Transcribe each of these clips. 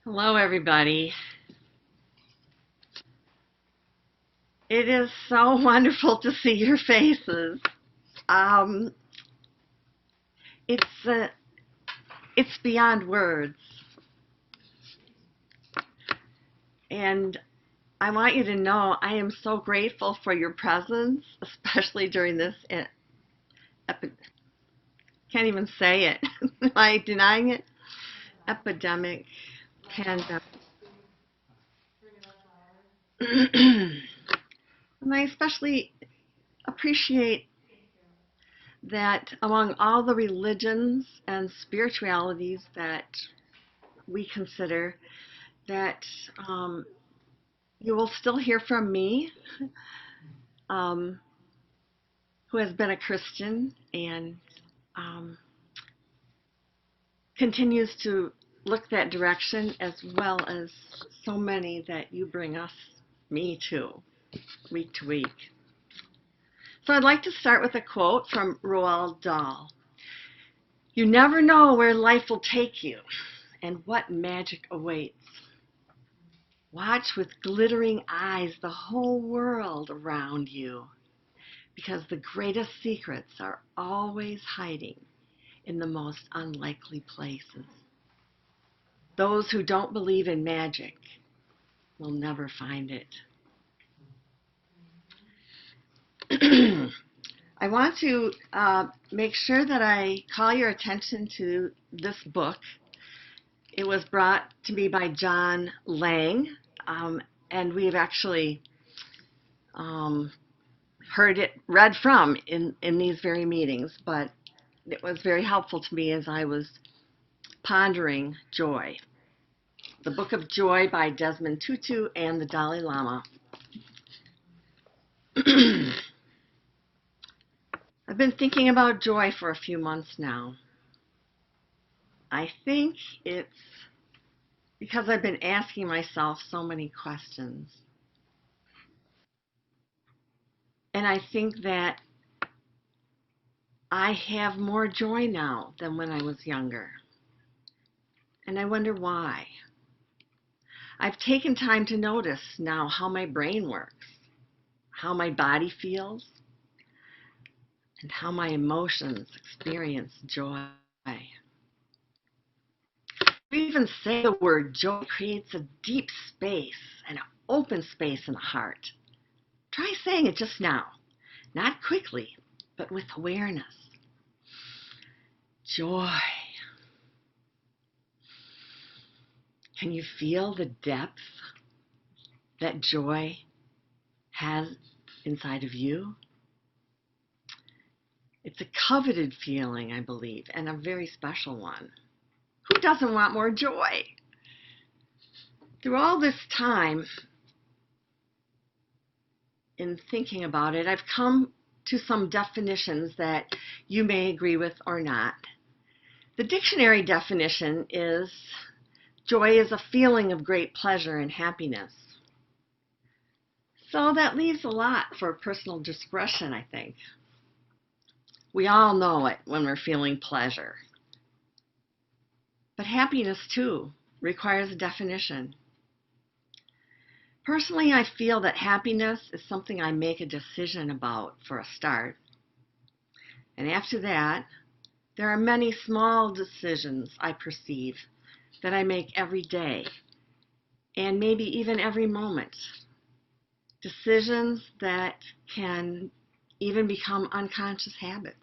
Hello, everybody. It is so wonderful to see your faces. Um, it's uh, it's beyond words, and I want you to know I am so grateful for your presence, especially during this. Can't even say it. Am I denying it? Epidemic, pandemic. And I especially appreciate that among all the religions and spiritualities that we consider, that you will still hear from me, um, who has been a Christian and um, continues to look that direction, as well as so many that you bring me to, week to week. So I'd like to start with a quote from Roald Dahl. You never know where life will take you and what magic awaits. Watch with glittering eyes the whole world around you, because the greatest secrets are always hiding in the most unlikely places. Those who don't believe in magic will never find it. I want to make sure that I call your attention to this book. It was brought to me by John Lang, and we've actually heard it read from in these very meetings, but it was very helpful to me as I was pondering joy. The Book of Joy by Desmond Tutu and the Dalai Lama. I've been thinking about joy for a few months now. I think it's because I've been asking myself so many questions. And I think that I have more joy now than when I was younger. And I wonder why. I've taken time to notice now how my brain works, how my body feels, and how my emotions experience joy. We even say the word joy creates a deep space, an open space in the heart. Try saying it just now, not quickly, but with awareness. Joy. Can you feel the depth that joy has inside of you? It's a coveted feeling, I believe, and a very special one. Who doesn't want more joy? Through all this time, in thinking about it, I've come to some definitions that you may agree with or not. The dictionary definition is joy is a feeling of great pleasure and happiness. So that leaves a lot for personal discretion, I think. We all know it when we're feeling pleasure. But happiness, too, requires a definition. Personally, I feel that happiness is something I make a decision about for a start. And after that, there are many small decisions I perceive that I make every day, and maybe even every moment. Decisions that can even become unconscious habits.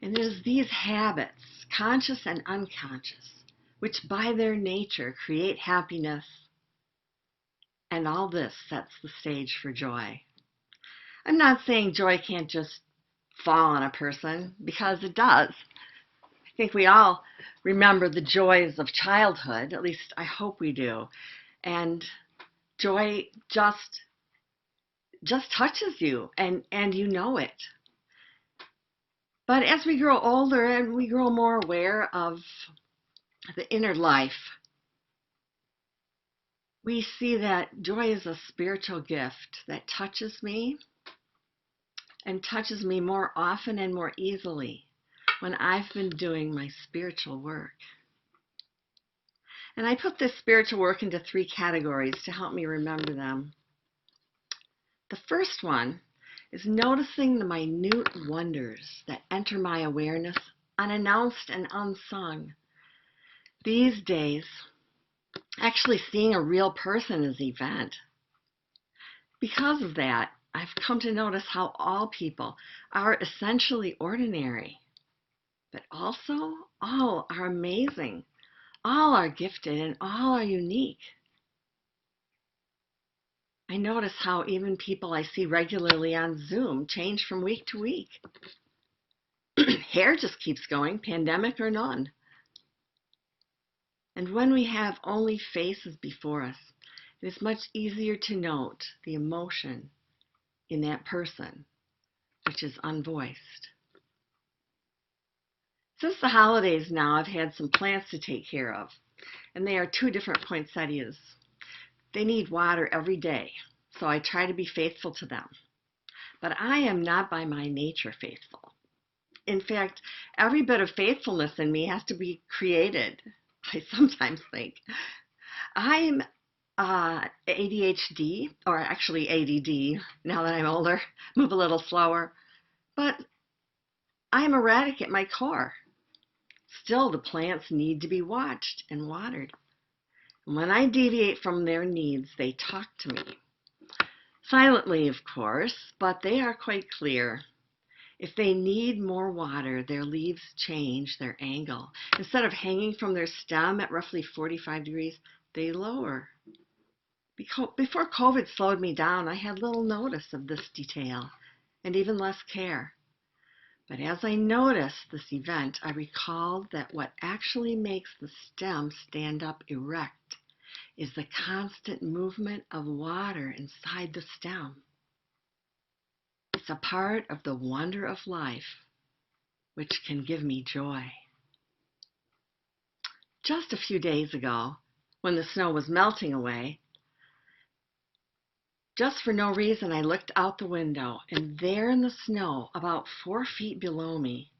And it is these habits, conscious and unconscious, which by their nature create happiness, and all this sets the stage for joy. I'm not saying joy can't just fall on a person, because it does. I think we all remember the joys of childhood, at least I hope we do. And joy just touches you, and you know it. But as we grow older and we grow more aware of the inner life, we see that joy is a spiritual gift that touches me, and touches me more often and more easily when I've been doing my spiritual work. And I put this spiritual work into 3 categories to help me remember them. The first one is noticing the minute wonders that enter my awareness unannounced and unsung. These days, actually seeing a real person is an event. Because of that, I've come to notice how all people are essentially ordinary, but also all are amazing, all are gifted, and all are unique. I notice how even people I see regularly on Zoom change from week to week. Hair just keeps going, pandemic or none. And when we have only faces before us, it is much easier to note the emotion in that person, which is unvoiced. Since the holidays now, I've had some plants to take care of, and they are 2 different poinsettias. They need water every day, so I try to be faithful to them. But I am not by my nature faithful. In fact, every bit of faithfulness in me has to be created, I sometimes think. I'm ADHD, or actually ADD, now that I'm older, move a little slower, but I'm erratic at my core. Still, the plants need to be watched and watered. When I deviate from their needs, they talk to me. Silently, of course, but they are quite clear. If they need more water, their leaves change their angle. Instead of hanging from their stem at roughly 45 degrees, they lower. Before COVID slowed me down, I had little notice of this detail and even less care. But as I noticed this event, I recalled that what actually makes the stem stand up erect is the constant movement of water inside the stem. It's a part of the wonder of life, which can give me joy. Just a few days ago, when the snow was melting away, just for no reason, I looked out the window, and there in the snow, about 4 feet below me,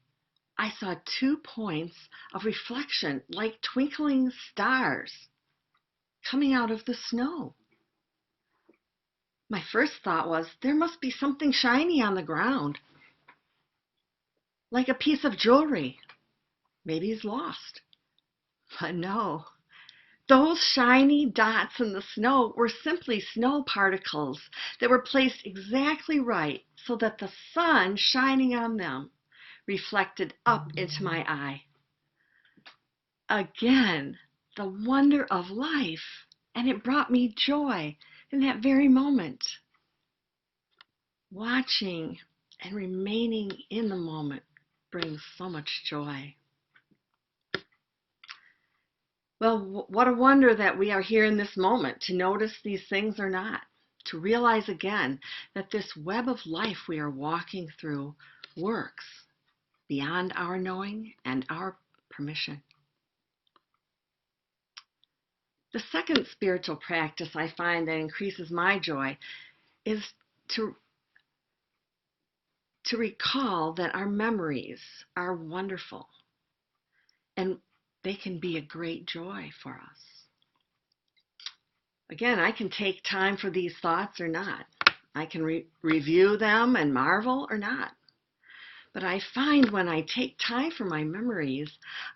I saw 2 points of reflection like twinkling stars coming out of the snow. My first thought was, there must be something shiny on the ground, like a piece of jewelry. Maybe it's lost. But no, those shiny dots in the snow were simply snow particles that were placed exactly right so that the sun shining on them reflected up into my eye. Again, the wonder of life, and it brought me joy in that very moment. Watching and remaining in the moment brings so much joy. Well, what a wonder that we are here in this moment to notice these things or not, to realize again that this web of life we are walking through works beyond our knowing and our permission. The second spiritual practice I find that increases my joy is to recall that our memories are wonderful and they can be a great joy for us. Again, I can take time for these thoughts or not. I can review them and marvel or not. But I find when I take time for my memories,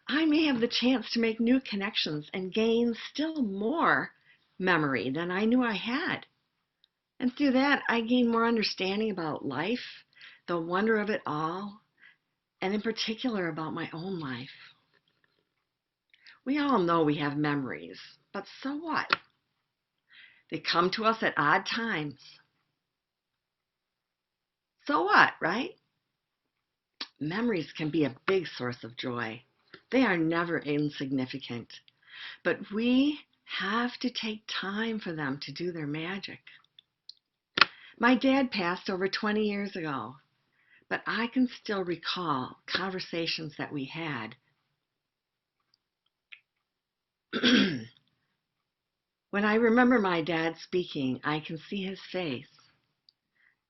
I may have the chance to make new connections and gain still more memory than I knew I had. And through that, I gain more understanding about life, the wonder of it all, and in particular about my own life. We all know we have memories, but so what? They come to us at odd times. So what, right? Memories can be a big source of joy. They are never insignificant, but we have to take time for them to do their magic. My dad passed over 20 years ago, but I can still recall conversations that we had. When I remember my dad speaking, I can see his face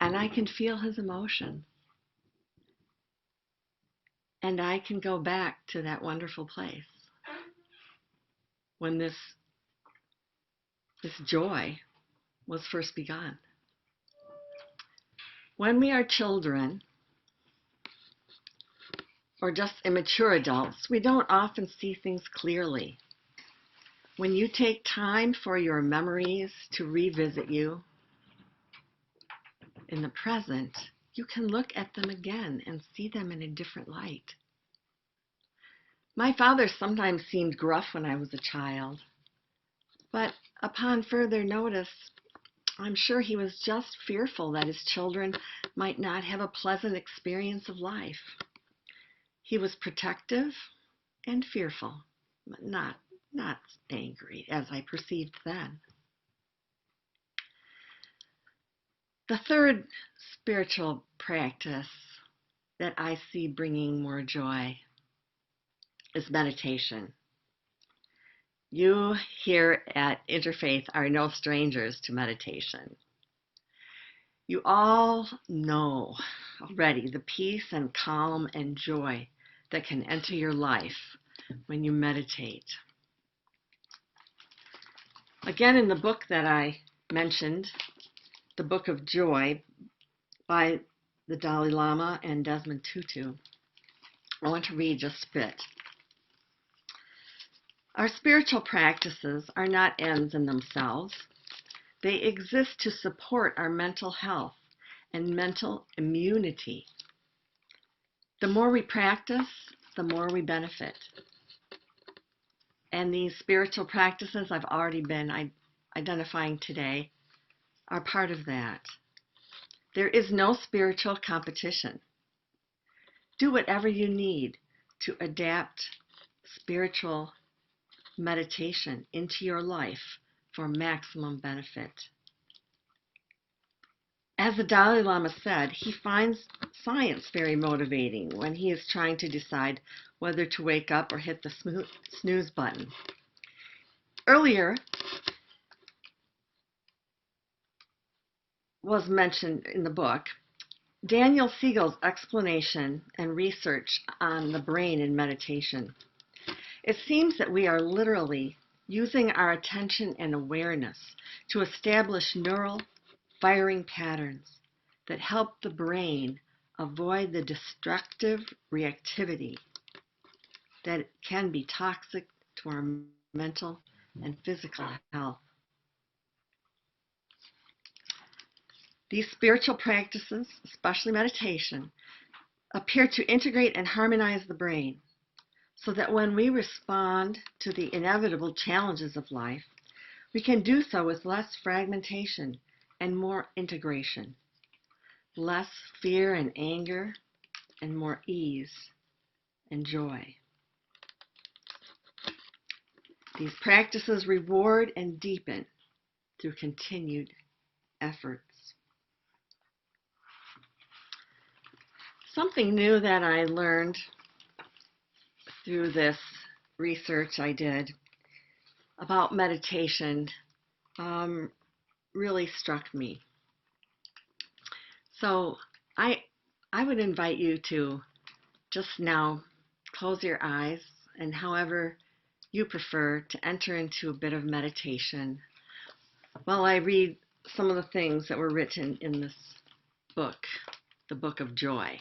and I can feel his emotion. And I can go back to that wonderful place. when this joy was first begun. When we are children or just immature adults, we don't often see things clearly. When you take time for your memories to revisit you in the present, you can look at them again and see them in a different light. My father sometimes seemed gruff when I was a child, but upon further notice, I'm sure he was just fearful that his children might not have a pleasant experience of life. He was protective and fearful, but not angry as I perceived then. The third spiritual practice that I see bringing more joy is meditation. You here at Interfaith are no strangers to meditation. You all know already the peace and calm and joy that can enter your life when you meditate. Again, in the book that I mentioned, the Book of Joy by the Dalai Lama and Desmond Tutu, I want to read just a bit. Our spiritual practices are not ends in themselves. They exist to support our mental health and mental immunity. The more we practice, the more we benefit. And these spiritual practices I've already been identifying today are part of that. There is no spiritual competition. Do whatever you need to adapt spiritual meditation into your life for maximum benefit. As the Dalai Lama said, he finds science very motivating when he is trying to decide whether to wake up or hit the snooze button. Earlier was mentioned in the book, Daniel Siegel's explanation and research on the brain in meditation. It seems that we are literally using our attention and awareness to establish neural firing patterns that help the brain avoid the destructive reactivity that can be toxic to our mental and physical health. These spiritual practices, especially meditation, appear to integrate and harmonize the brain so that when we respond to the inevitable challenges of life, we can do so with less fragmentation and more integration, less fear and anger, and more ease and joy. These practices reward and deepen through continued efforts. Something new that I learned through this research I did about meditation really struck me. So I would invite you to just now close your eyes and however you prefer to enter into a bit of meditation while I read some of the things that were written in this book, the Book of Joy.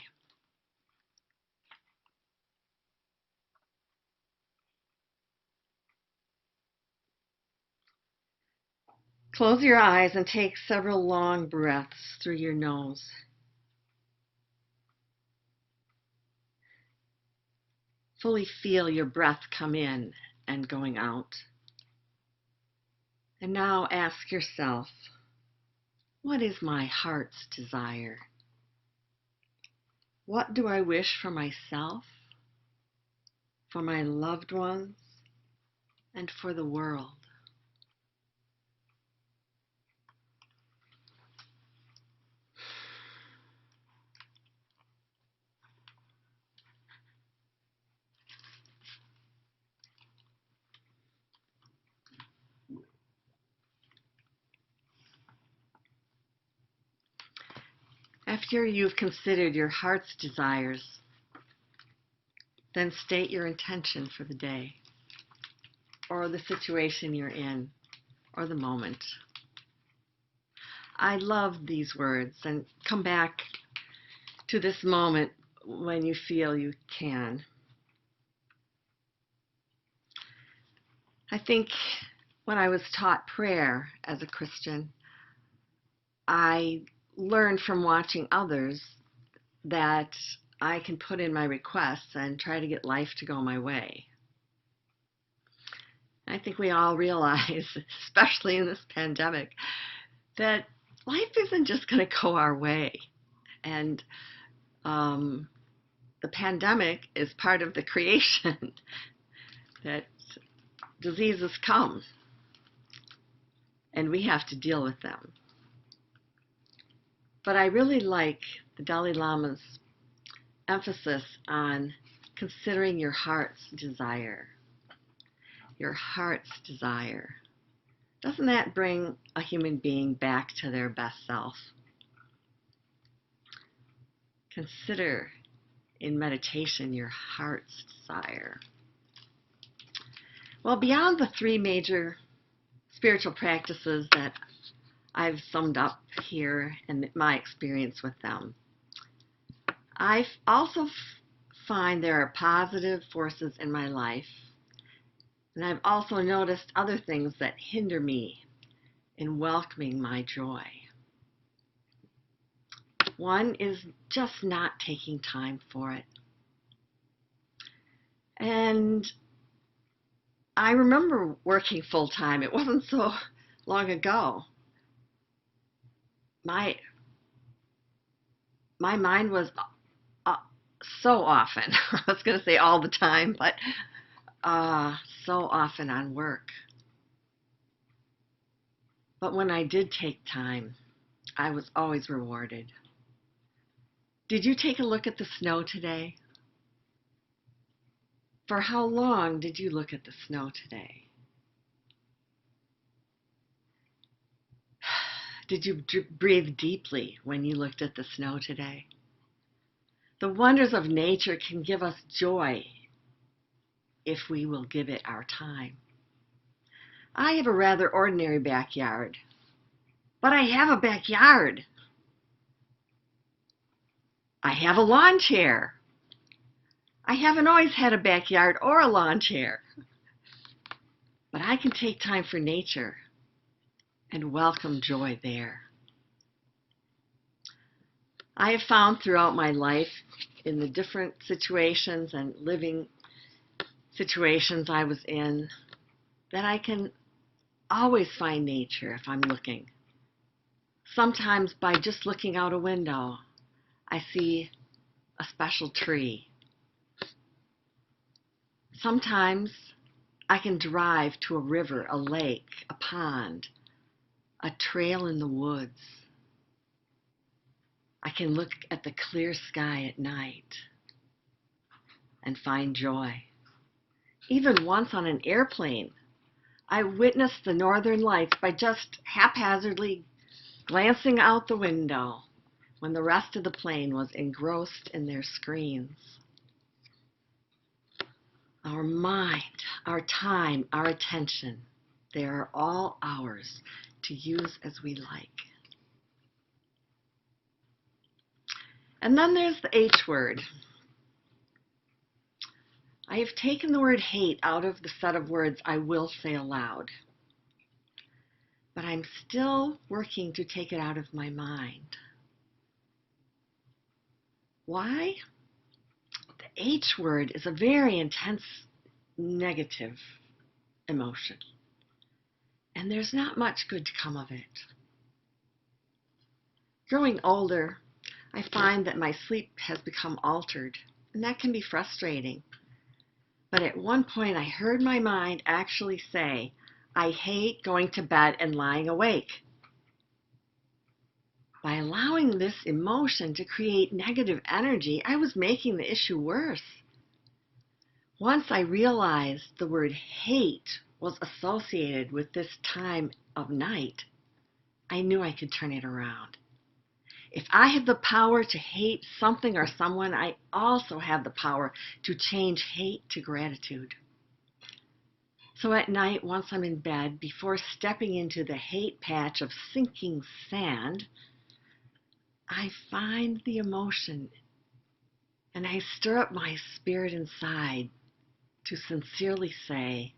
Close your eyes and take several long breaths through your nose. Fully feel your breath come in and going out. And now ask yourself, what is my heart's desire? What do I wish for myself, for my loved ones, and for the world? After you've considered your heart's desires, then state your intention for the day. or the situation you're in or the moment. I love these words, and come back to this moment when you feel you can. I think when I was taught prayer as a Christian, I learned from watching others that I can put in my requests and try to get life to go my way. I think we all realize, especially in this pandemic, that life isn't just going to go our way. And the pandemic is part of the creation that diseases come, and we have to deal with them. But I really like the Dalai Lama's emphasis on considering your heart's desire. Your heart's desire. Doesn't that bring a human being back to their best self? Consider in meditation your heart's desire. Well, beyond the three major spiritual practices that I've summed up here and my experience with them, I also find there are positive forces in my life, and I've also noticed other things that hinder me in welcoming my joy. One is just not taking time for it. And I remember working full-time. It wasn't so long ago. My mind was so often, I was going to say all the time, but so often on work. But when I did take time, I was always rewarded. Did you take a look at the snow today? For how long did you look at the snow today? Did you breathe deeply when you looked at the snow today? The wonders of nature can give us joy if we will give it our time. I have a rather ordinary backyard, but I have a backyard. I have a lawn chair. I haven't always had a backyard or a lawn chair, but I can take time for nature and welcome joy there. I have found throughout my life, in the different situations and living situations I was in, that I can always find nature if I'm looking. Sometimes by just looking out a window, I see a special tree. Sometimes I can drive to a river, a lake, a pond, a trail in the woods. I can look at the clear sky at night and find joy. Even once on an airplane, I witnessed the northern lights by just haphazardly glancing out the window when the rest of the plane was engrossed in their screens. Our mind, our time, our attention, they are all ours to use as we like. And then there's the H word. I have taken the word hate out of the set of words I will say aloud, but I'm still working to take it out of my mind. Why? The H word is a very intense negative emotion, and there's not much good to come of it. Growing older, I find that my sleep has become altered, and that can be frustrating. But at one point, I heard my mind actually say, I hate going to bed and lying awake. By allowing this emotion to create negative energy, I was making the issue worse. Once I realized the word hate was associated with this time of night, I knew I could turn it around. If I have the power to hate something or someone, I also have the power to change hate to gratitude. So at night, once I'm in bed, before stepping into the hate patch of sinking sand, I find the emotion and I stir up my spirit inside to sincerely say,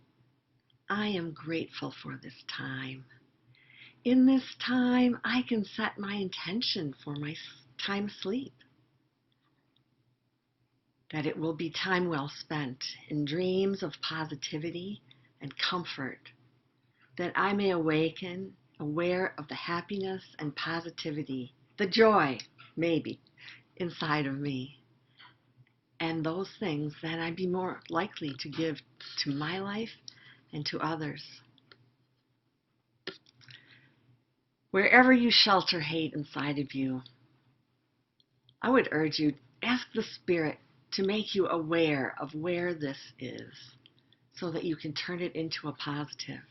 I am grateful for this time. In this time, I can set my intention for my time asleep. That it will be time well spent in dreams of positivity and comfort. That I may awaken aware of the happiness and positivity, the joy, maybe, inside of me. And those things that I'd be more likely to give to my life and to others. Wherever you shelter hate inside of you, I would urge you, ask the Spirit to make you aware of where this is so that you can turn it into a positive.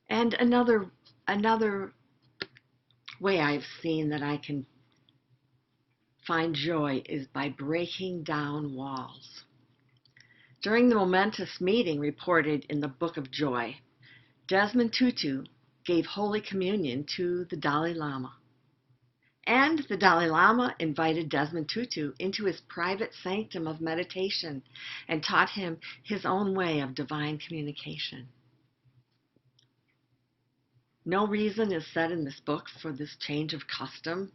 And another way I've seen that I can find joy is by breaking down walls. During the momentous meeting reported in the Book of Joy, Desmond Tutu gave Holy Communion to the Dalai Lama. And the Dalai Lama invited Desmond Tutu into his private sanctum of meditation and taught him his own way of divine communication. No reason is said in this book for this change of custom,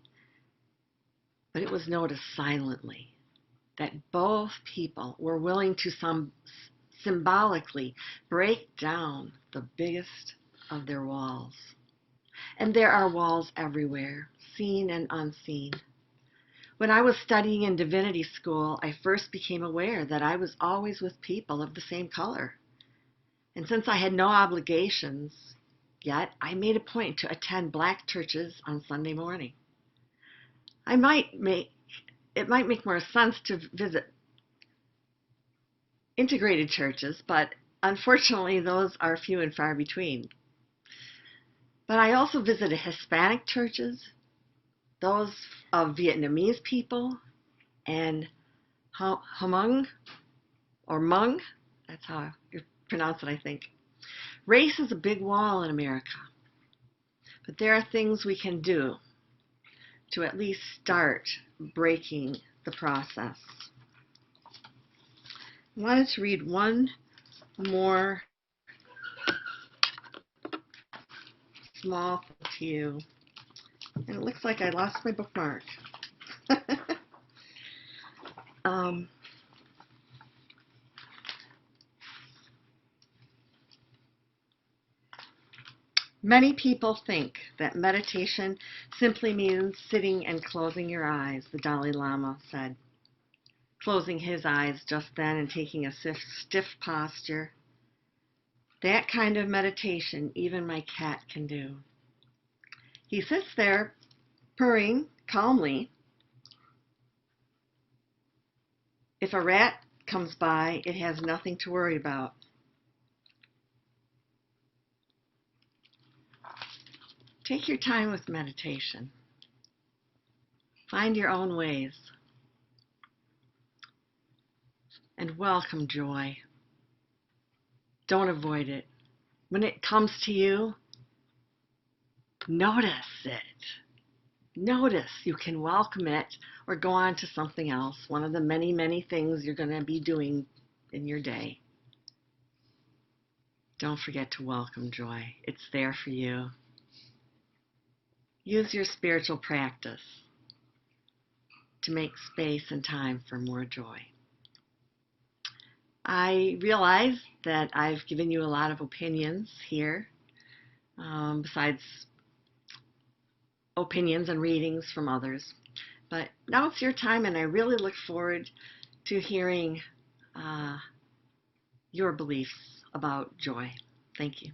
but it was noticed silently that both people were willing to symbolically break down the biggest of their walls. And there are walls everywhere, seen and unseen. When I was studying in divinity school, I first became aware that I was always with people of the same color. And since I had no obligations yet, I made a point to attend black churches on Sunday morning. It might make more sense to visit integrated churches, but unfortunately those are few and far between. But I also visited Hispanic churches, those of Vietnamese people, and Hmong, or Hmong, that's how you pronounce it, I think. Race is a big wall in America, but there are things we can do to at least start breaking the process. I wanted to read one more small thing to you. And it looks like I lost my bookmark. Many people think that meditation simply means sitting and closing your eyes, the Dalai Lama said. Closing his eyes just then and taking a stiff posture. That kind of meditation even my cat can do. He sits there, purring calmly. If a rat comes by, it has nothing to worry about. Take your time with meditation. Find your own ways. And welcome joy. Don't avoid it. When it comes to you, notice it. Notice you can welcome it or go on to something else, one of the many, many things you're going to be doing in your day. Don't forget to welcome joy. It's there for you. Use your spiritual practice to make space and time for more joy. I realize that I've given you a lot of opinions here, besides opinions and readings from others. But now it's your time, and I really look forward to hearing your beliefs about joy. Thank you.